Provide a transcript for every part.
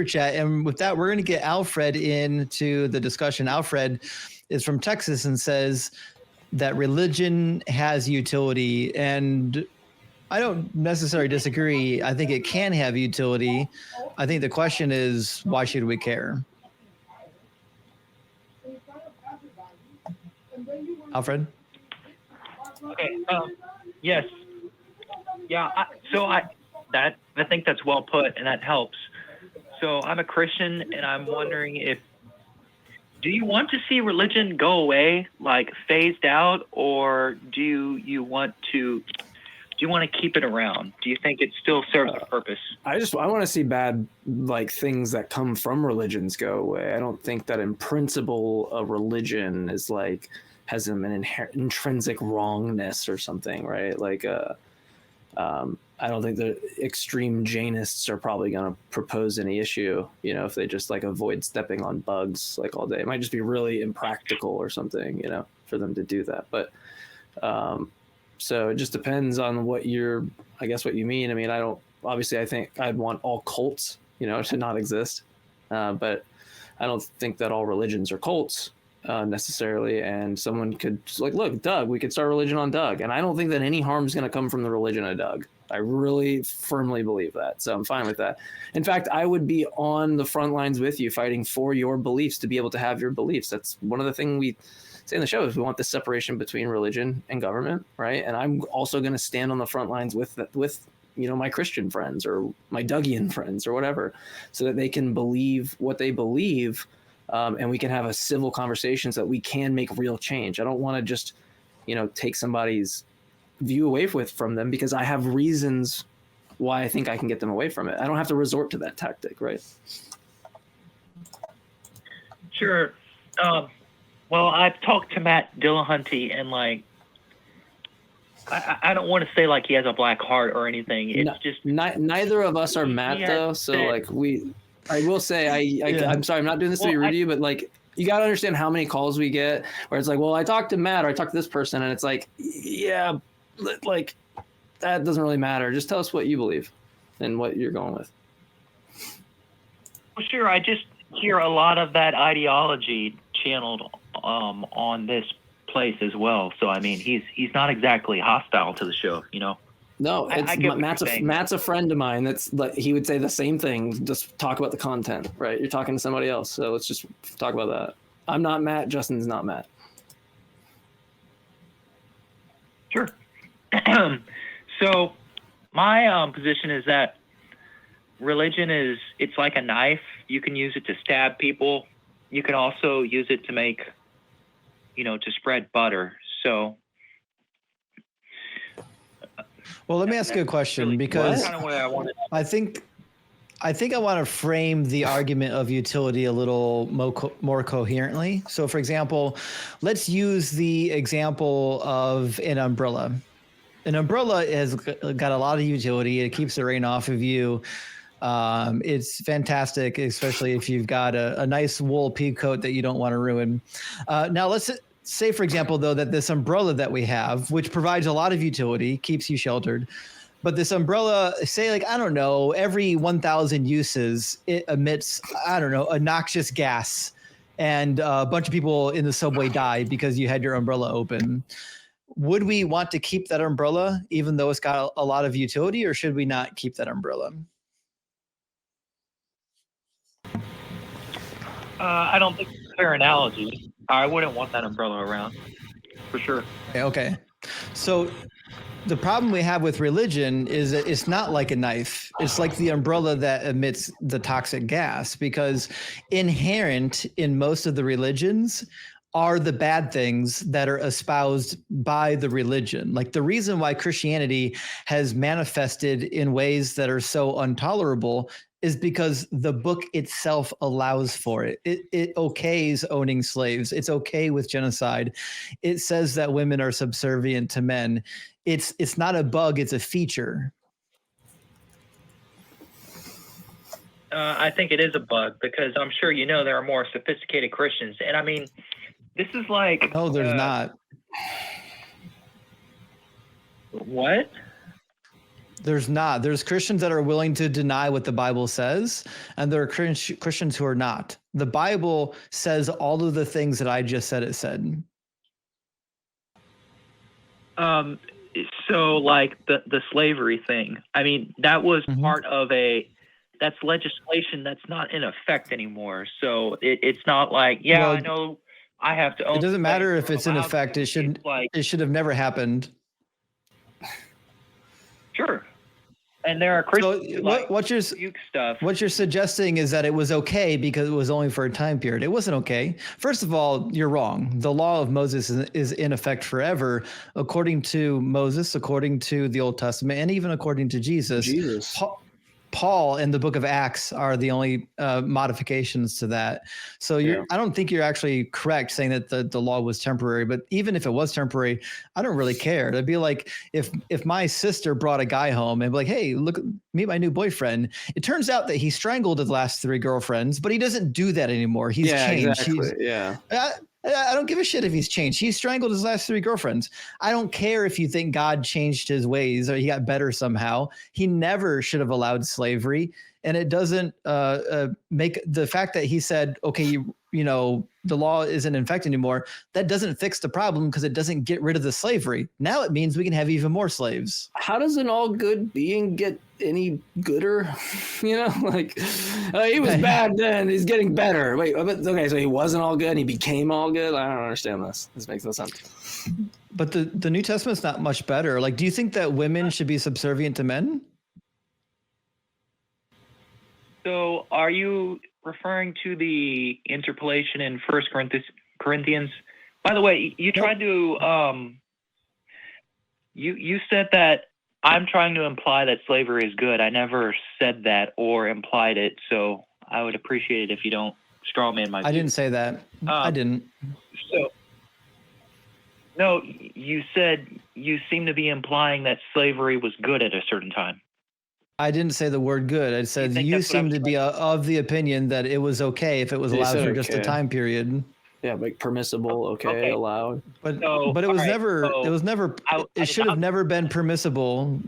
chat. And with that, we're going to get Alfred into the discussion. Alfred is from Texas and says that religion has utility. And I don't necessarily disagree. I think it can have utility. I think the question is, why should we care? Alfred? Okay. Yes. Yeah. I think that's well put, and that helps. So I'm a Christian, and I'm wondering do you want to see religion go away, like phased out, or do you want to keep it around? Do you think it still serves a purpose? I want to see bad things that come from religions go away. I don't think that in principle a religion is has an intrinsic wrongness or something, right? I don't think the extreme Jainists are probably going to propose any issue, if they just avoid stepping on bugs all day. It might just be really impractical or something, for them to do that. But so it just depends on what you mean. I mean, I think I'd want all cults, to not exist. But I don't think that all religions are cults necessarily. And someone could look, Doug, we could start a religion on Doug. And I don't think that any harm is going to come from the religion of Doug. I really firmly believe that. So I'm fine with that. In fact, I would be on the front lines with you fighting for your beliefs, to be able to have your beliefs. That's one of the things we say in the show is we want this separation between religion and government, right? And I'm also going to stand on the front lines with my Christian friends or my Dougian friends or whatever, so that they can believe what they believe, and we can have a civil conversation so that we can make real change. I don't want to just, take somebody's view away from them because I have reasons why I think I can get them away from it. I don't have to resort to that tactic, right? Sure. Well, I've talked to Matt Dillahunty, and I don't want to say he has a black heart or anything. It's just neither of us are Matt though. So I will say I'm sorry, I'm not doing this to be rude to you, but you got to understand how many calls we get where it's well, I talked to Matt or I talked to this person, and it's yeah, that doesn't really matter. Just tell us what you believe and what you're going with. Well, sure. I just hear a lot of that ideology channeled on this place as well. So I mean, he's not exactly hostile to the show, No, Matt's a friend of mine. He would say the same thing. Just talk about the content, right? You're talking to somebody else, so let's just talk about that. I'm not Matt. Justin's not Matt. Sure. So my position is that religion it's like a knife. You can use it to stab people. You can also use it to make, to spread butter. So. Well, let me ask you a question, because I think I want to frame the argument of utility a little more coherently. So, for example, let's use the example of an umbrella. An umbrella has got a lot of utility. It keeps the rain off of you. It's fantastic, especially if you've got a nice wool pea coat that you don't want to ruin. Now, let's say, for example, though, that this umbrella that we have, which provides a lot of utility, keeps you sheltered, but this umbrella, say, every 1,000 uses, it emits, a noxious gas, and a bunch of people in the subway die because you had your umbrella open. Would we want to keep that umbrella, even though it's got a lot of utility, or should we not keep that umbrella? I don't think it's a fair analogy. I wouldn't want that umbrella around, for sure. Okay. So the problem we have with religion is that it's not like a knife. It's like the umbrella that emits the toxic gas, because inherent in most of the religions are the bad things that are espoused by the religion. Like the reason why Christianity has manifested in ways that are so intolerable is because the book itself allows for it. It okays owning slaves. It's okay with genocide. It says that women are subservient to men. It's not a bug, it's a feature. I think it is a bug, because I'm sure there are more sophisticated Christians. And I mean, this is No, there's not. What? There's not. There's Christians that are willing to deny what the Bible says, and there are Christians who are not. The Bible says all of the things that I just said it said. So like the slavery thing, I mean, that was part of that's legislation that's not in effect anymore. So it's not like, well, I know I have to own. It doesn't matter if it's in effect. It should have never happened. Sure. And there are Christians so what you're suggesting is that it was okay because it was only for a time period. It wasn't okay. First of all, you're wrong. The law of Moses is in effect forever, according to Moses, according to the Old Testament, and even according to Jesus. Paul and the book of Acts are the only modifications to that. So I don't think you're actually correct saying that the law was temporary, but even if it was temporary, I don't really care. It'd be like if my sister brought a guy home and be like, hey, look, meet my new boyfriend. It turns out that he strangled his last 3 girlfriends, but he doesn't do that anymore. He's changed. Exactly. I don't give a shit if he's changed. He strangled his last 3 girlfriends. I don't care if you think God changed his ways or he got better somehow. He never should have allowed slavery. And it doesn't make the fact that he said, okay, you know, the law isn't in effect anymore. That doesn't fix the problem because it doesn't get rid of the slavery. Now it means we can have even more slaves. How does an all good being get any gooder? You know, like he was bad then, he's getting better. Wait, okay, so he wasn't all good and he became all good? I don't understand this. This makes no sense. But the New Testament's not much better. Like, do you think that women should be subservient to men? So are you referring to the interpolation in 1 Corinthians? By the way, you tried to you said that I'm trying to imply that slavery is good. I never said that or implied it, so I would appreciate it if you don't straw man my view. I didn't say that. I didn't. So no, you said you seem to be implying that slavery was good at a certain time. I didn't say the word good. I said you seem to be of the opinion that it was okay if it was allowed for just a time period. Yeah, like permissible, okay, allowed. But it was never. It should have never been permissible.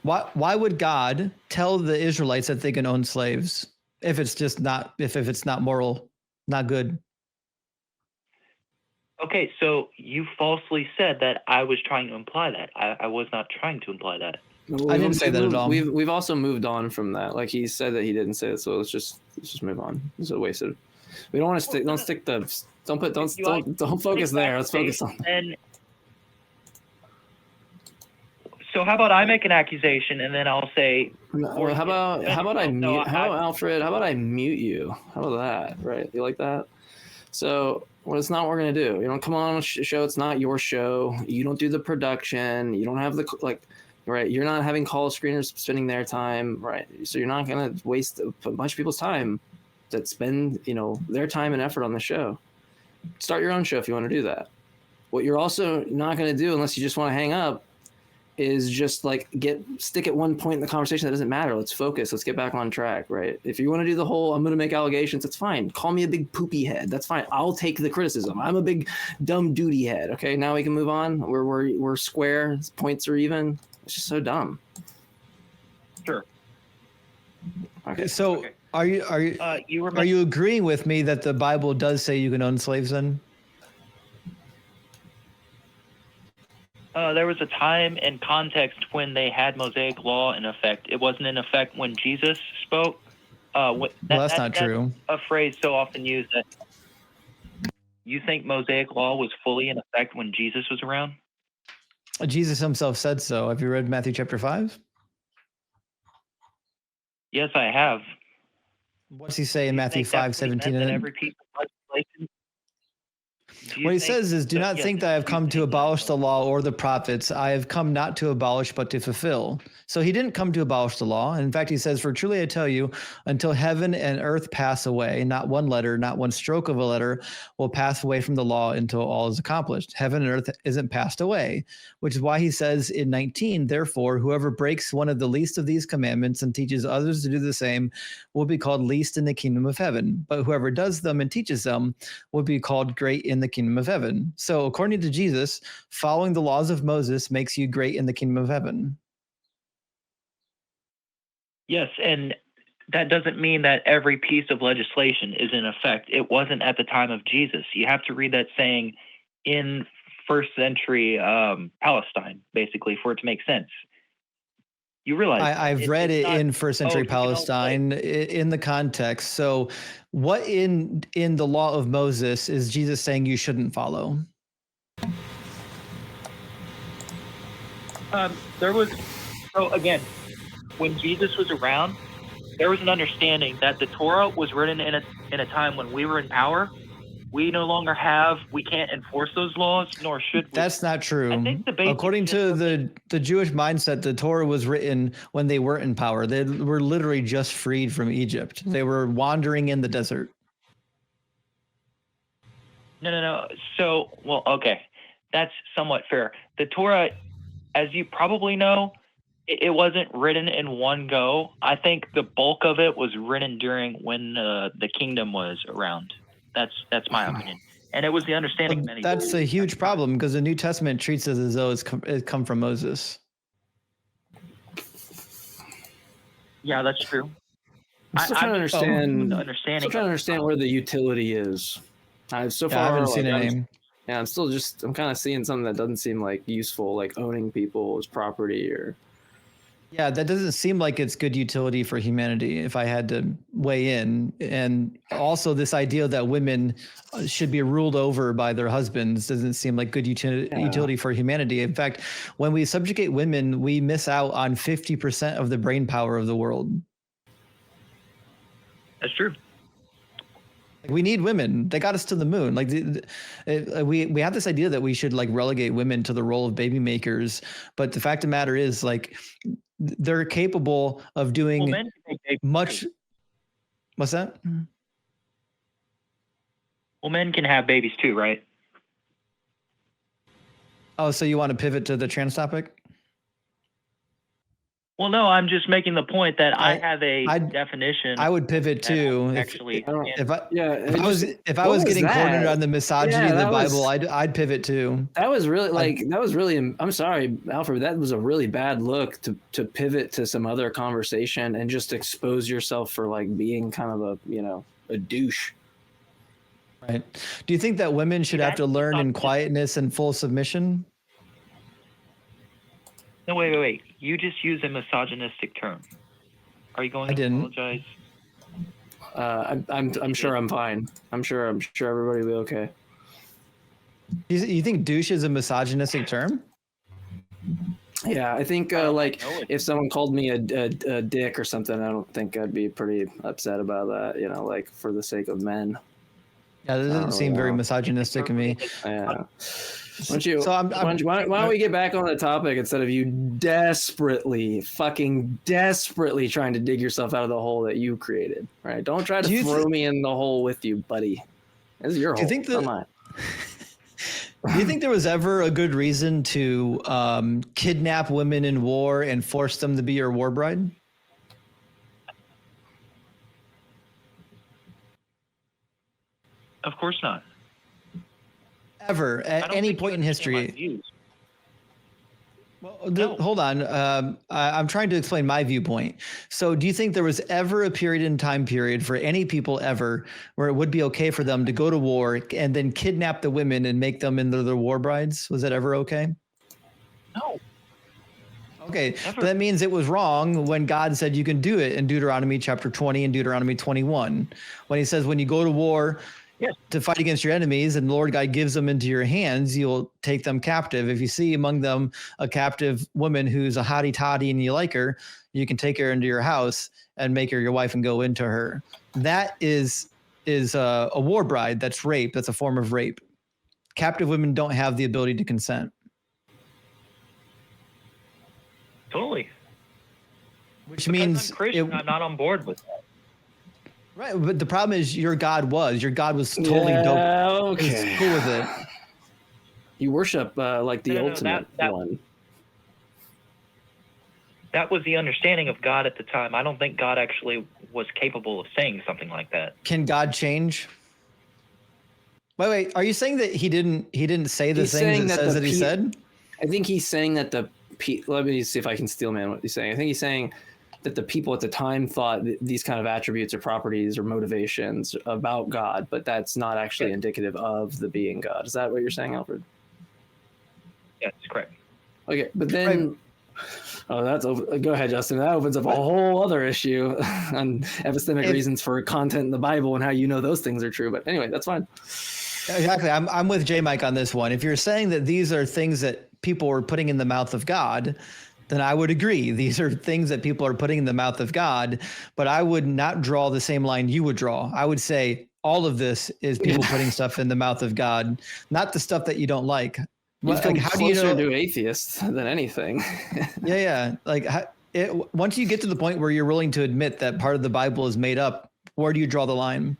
Why would God tell the Israelites that they can own slaves if it's not moral, not good? Okay, so you falsely said that I was trying to imply that. I was not trying to imply that. I didn't say that at all. We've also moved on from that. Like he said that he didn't say it, so let's just move on. It's a waste of. We don't want to stick. Don't focus there. Let's focus on. So how about I make an accusation and then I'll say. Or how about I mute? Alfred? How about I mute you? How about that? Right? You like that? So. Well, it's not what we're going to do. You don't come on a show. It's not your show. You don't do the production. You don't have the, like, right. You're not having call screeners spending their time. Right. So you're not going to waste a bunch of people's time that spend, their time and effort on the show. Start your own show if you want to do that. What you're also not going to do, unless you just want to hang up, is just like stick at one point in the conversation that doesn't matter. Let's focus. Let's get back on track, right? If you want to do the whole, I'm going to make allegations, that's fine. Call me a big poopy head. That's fine. I'll take the criticism. I'm a big dumb duty head. Okay, now we can move on. We're square. Points are even. It's just so dumb. Sure. Okay. So are you agreeing with me that the Bible does say you can own slaves then? There was a time and context when they had Mosaic law in effect. It wasn't in effect when Jesus spoke. That's not true. That's a phrase so often used. That you think Mosaic law was fully in effect when Jesus was around? Jesus himself said so. Have you read Matthew chapter 5? Yes, I have. What's he say in Matthew 5:17? And every piece of legislation. What he says is, do not think that I have come to abolish the law or the prophets. I have come not to abolish, but to fulfill. So he didn't come to abolish the law. In fact, he says, for truly I tell you, until heaven and earth pass away, not one letter, not one stroke of a letter will pass away from the law until all is accomplished. Heaven and earth isn't passed away, which is why he says in 19, therefore, whoever breaks one of the least of these commandments and teaches others to do the same will be called least in the kingdom of heaven. But whoever does them and teaches them will be called great in the kingdom of heaven. So according to Jesus, following the laws of Moses makes you great in the kingdom of heaven. Yes, and that doesn't mean that every piece of legislation is in effect. It wasn't at the time of Jesus. You have to read that saying in first century Palestine, basically, for it to make sense. You realize I've read it in first century you can only Palestine in the context. So what in the law of Moses is Jesus saying you shouldn't follow? There was, so again, when Jesus was around, there was an understanding that the Torah was written in a time when we were in power. We no longer we can't enforce those laws, nor should we. That's not true. I think According to the Jewish mindset, the Torah was written when they weren't in power. They were literally just freed from Egypt. They were wandering in the desert. No. So, well, okay. That's somewhat fair. The Torah, as you probably know, it wasn't written in one go. I think the bulk of it was written during when the kingdom was around. That's my opinion, and it was the understanding of many. That's a huge problem because the New Testament treats it as though it's come from Moses. Yeah, that's true. I'm still trying to understand where the utility is. I haven't seen a name. Yeah, I'm kind of seeing something that doesn't seem like useful, like owning people as property or. Yeah, that doesn't seem like it's good utility for humanity, if I had to weigh in. And also this idea that women should be ruled over by their husbands doesn't seem like good utility for humanity. In fact, when we subjugate women, we miss out on 50% of the brain power of the world. That's true. We need women. They got us to the moon. Like we have this idea that we should like relegate women to the role of baby makers. But the fact of the matter is like, they're capable of doing much. What's that? Well, men can have babies too, right? Oh, so you want to pivot to the trans topic? Well, no, I'm just making the point that I have a definition. I would pivot too. Actually, if I was getting cornered on the misogyny of the Bible, I'd pivot too. That was really I'm sorry, Alfred. That was a really bad look to pivot to some other conversation and just expose yourself for like being kind of a douche. Right. Do you think that women should have to learn in quietness and full submission? No, wait. You just used a misogynistic term. Are you going to apologize? I'm sure I'm fine. I'm sure everybody will be okay. You think douche is a misogynistic term? Yeah, I think like if someone called me a dick or something, I don't think I'd be pretty upset about that. Like for the sake of men. Yeah, that doesn't seem very misogynistic to me. Yeah. Why don't we get back on the topic instead of you fucking desperately trying to dig yourself out of the hole that you created, right? Don't try to throw me in the hole with you, buddy. This is your hole. Come on. Do you think there was ever a good reason to kidnap women in war and force them to be your war bride? Of course not. Ever at any point in history. Well, hold on. I'm trying to explain my viewpoint. So do you think there was ever a time period for any people ever where it would be okay for them to go to war and then kidnap the women and make them into their war brides? Was that ever okay? No. Okay, but that means it was wrong when God said you can do it in Deuteronomy chapter 20 and Deuteronomy 21. When he says when you go to war, to fight against your enemies and the Lord God gives them into your hands, you'll take them captive. If you see among them a captive woman who's a hottie toddy and you like her, you can take her into your house and make her your wife and go into her. That is a war bride. That's rape. That's a form of rape. Captive women don't have the ability to consent. Totally. Which means I'm Christian, I'm not on board with that. Right, but the problem is your God was totally dope. Okay. He was cool with it. You worship like the ultimate one. That was the understanding of God at the time. I don't think God actually was capable of saying something like that. Can God change? Wait. Are you saying that he didn't say the things it says that he said? I think he's saying that let me see if I can steel man what he's saying. I think he's saying that the people at the time thought these kind of attributes or properties or motivations about God, but that's not actually indicative of the being God. Is that what you're saying, Alfred? Yes, correct. Okay, but then, go ahead, Justin. That opens up a whole other issue on epistemic reasons for content in the Bible and how you know those things are true. But anyway, that's fine. Exactly. I'm with JMike on this one. If you're saying that these are things that people are putting in the mouth of God, then I would agree. These are things that people are putting in the mouth of God, but I would not draw the same line you would draw. I would say all of this is people putting stuff in the mouth of God, not the stuff that you don't like. You've come closer to atheists than anything. Yeah. Like once you get to the point where you're willing to admit that part of the Bible is made up, where do you draw the line?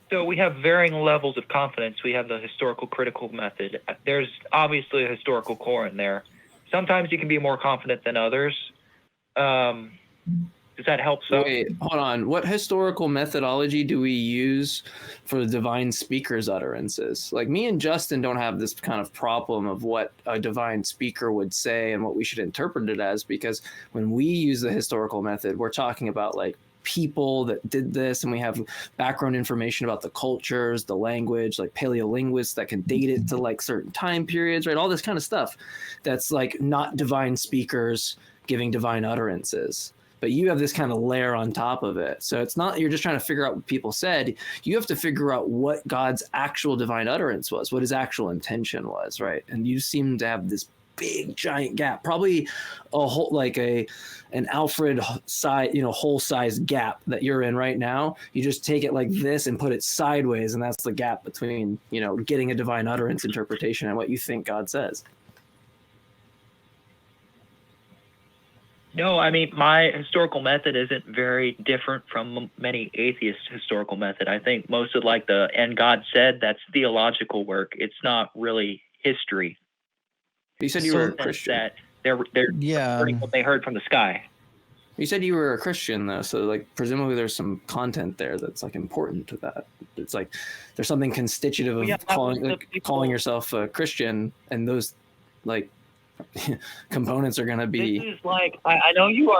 So we have varying levels of confidence. We have the historical critical method. There's obviously a historical core in there. Sometimes you can be more confident than others. Does that help? So wait, hold on. What historical methodology do we use for the divine speaker's utterances? Like me and Justin don't have this kind of problem of what a divine speaker would say and what we should interpret it as, because when we use the historical method, we're talking about like people that did this, and we have background information about the cultures, the language, like paleolinguists that can date it to like certain time periods, right? All this kind of stuff that's like not divine speakers giving divine utterances. But you have this kind of layer on top of it. So it's not you're just trying to figure out what people said. You have to figure out what God's actual divine utterance was, what his actual intention was, right? And you seem to have this big giant gap, probably a whole like an Alfred size, whole size gap that you're in right now. You just take it like this and put it sideways, and that's the gap between getting a divine utterance interpretation and what you think God says. No, I mean, my historical method isn't very different from many atheist historical method. I think most of like and God said, that's theological work. It's not really history. You said you were a Christian. That they're what they heard from the sky. You said you were a Christian though, so like presumably there's some content there that's like important to that. It's like there's something constitutive of calling yourself a Christian, and those like components are going to be. This is like I know you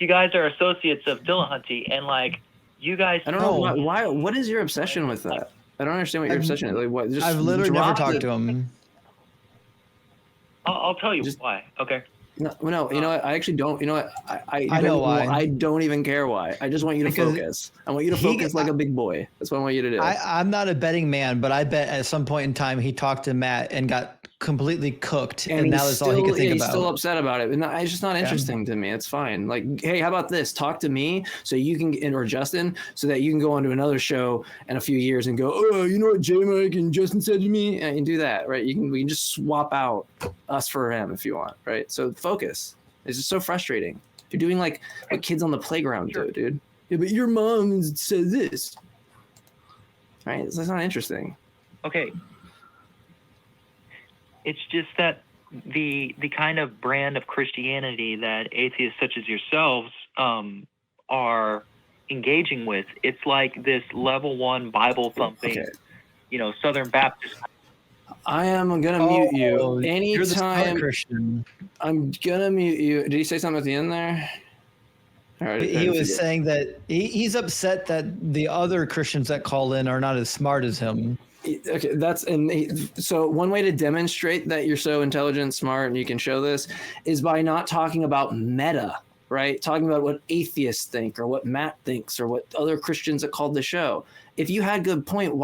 guys are associates of Dillahunty, and like you guys. I don't know why. What is your obsession with that? I don't understand what your obsession is. Like what? Just I've literally never talked to him. I'll tell you why. Okay. No, you know what? I actually don't. You know what? I know why. I don't even care why. I just want you to focus. I want you to focus like a big boy. That's what I want you to do. I'm not a betting man, but I bet at some point in time he talked to Matt and got completely cooked, and now that's all he could think about. He's still upset about it, and it's just not interesting to me. It's fine. Like, hey, how about this? Talk to me so you can, or Justin, so that you can go on to another show in a few years and go, oh, you know what JMike and Justin said to me, and you do that, right? We can just swap out us for him if you want, right? So focus. It's just so frustrating. You're doing like what kids on the playground do, dude. Yeah, but your mom said this, right? That's not interesting. Okay. It's just that the kind of brand of Christianity that atheists such as yourselves are engaging with, it's like this level 1 Bible thumping, Southern Baptist. I am gonna mute you anytime. You're the smart Christian. I'm gonna mute you. Did he say something at the end there? He was saying that he's upset that the other Christians that call in are not as smart as him. Okay, so one way to demonstrate that you're so intelligent, smart, and you can show this is by not talking about meta, right? Talking about what atheists think or what Matt thinks or what other Christians that called the show. If you had a good point,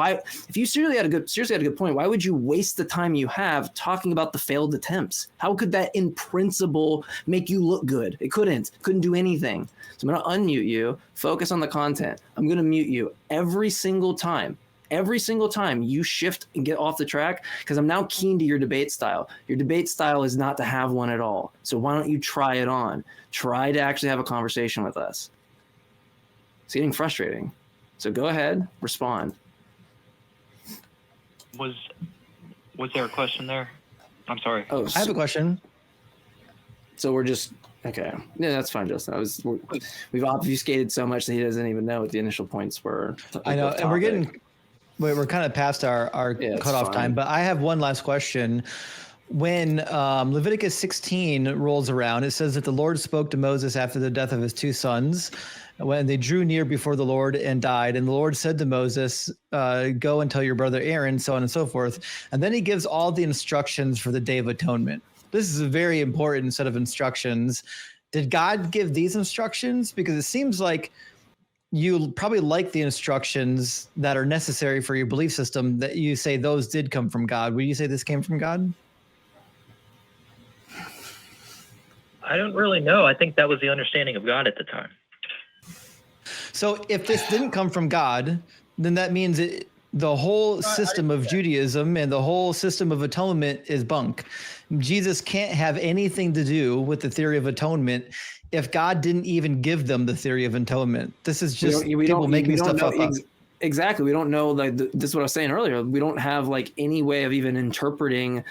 if you seriously had a good point, why would you waste the time you have talking about the failed attempts? How could that in principle make you look good? It couldn't do anything. So I'm going to unmute you, focus on the content. I'm going to mute you every single time you shift and get off the track, because I'm now keen to your debate style. Your debate style is not to have one at all. So why don't you try it on? Try to actually have a conversation with us. It's getting frustrating. So go ahead, respond. Was there a question there? I'm sorry. I have a question. So we're just okay. Yeah, that's fine, Justin. We've obfuscated so much that he doesn't even know what the initial points were. I know, and we're kind of past our cutoff time, but I have one last question. when Leviticus 16 rolls around, it says that the Lord spoke to Moses after the death of his two sons, when they drew near before the Lord and died. And the Lord said to Moses, go and tell your brother Aaron, so on and so forth. And then he gives all the instructions for the Day of Atonement. This is a very important set of instructions. Did God give these instructions? Because it seems like you probably like the instructions that are necessary for your belief system, that you say those did come from God. Would you say this came from God? I don't really know. I think that was the understanding of God at the time. So if this didn't come from God, then that means the whole system of Judaism and the whole system of atonement is bunk. Jesus can't have anything to do with the theory of atonement if God didn't even give them the theory of atonement. This is just people making stuff up. Exactly. We don't know, like, this is what I was saying earlier. We don't have like any way of even interpreting,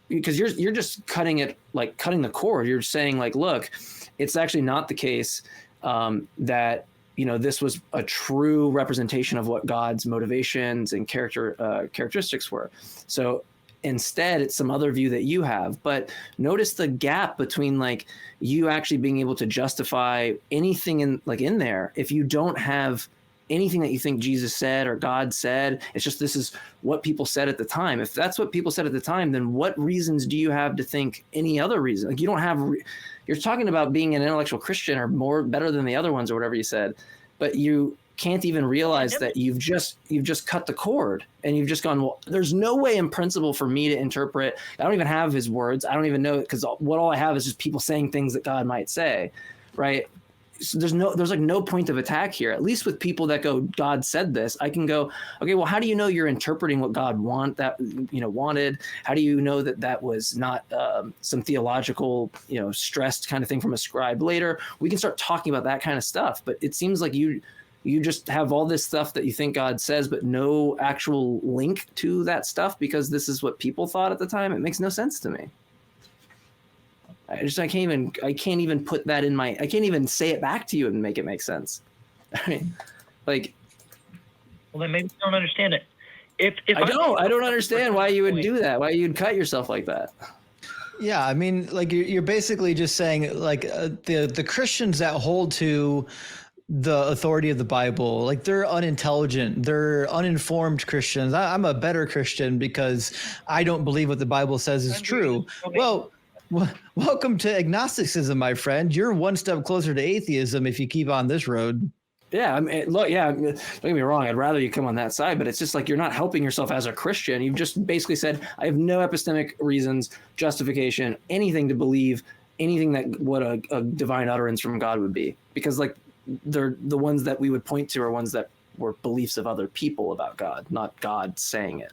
because you're just cutting the cord. You're saying like, look, it's actually not the case that, you know, this was a true representation of what God's motivations and characteristics were. So instead, it's some other view that you have. But notice the gap between like you actually being able to justify anything in there. If you don't have anything that you think Jesus said or God said, it's just, this is what people said at the time. If that's what people said at the time, then what reasons do you have to think any other reason? Like, you don't have, you're talking about being an intellectual Christian or better than the other ones or whatever you said, but you can't even realize that you've just cut the cord, and you've just gone, well, there's no way in principle for me to interpret. I don't even have his words. I don't even know, because all I have is just people saying things that God might say, right? So there's like no point of attack here. At least with people that go, God said this, I can go, okay, well, how do you know you're interpreting what God wanted? How do you know that was not some theological, stressed kind of thing from a scribe later? We can start talking about that kind of stuff. But it seems like you just have all this stuff that you think God says, but no actual link to that stuff because this is what people thought at the time. It makes no sense to me. I can't even put that in I can't even say it back to you and make it make sense. I mean, like, well, then maybe you don't understand it. I don't understand why you would do that. Why you'd cut yourself like that. Yeah, I mean, like you're basically just saying like the Christians that hold to the authority of the Bible, like they're unintelligent, they're uninformed Christians. I'm a better Christian because I don't believe what the Bible says is true. Okay. Well, welcome to agnosticism, my friend. You're one step closer to atheism if you keep on this road. Yeah, I mean, look, yeah, don't get me wrong. I'd rather you come on that side, but it's just like you're not helping yourself as a Christian. You've just basically said, I have no epistemic reasons, justification, anything to believe, anything that what a divine utterance from God would be. Because like they're the ones that we would point to are ones that were beliefs of other people about God, not God saying it.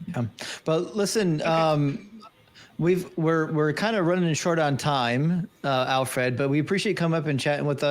Yeah. But listen, we're kind of running short on time, Alfred, but we appreciate you coming up and chatting with us.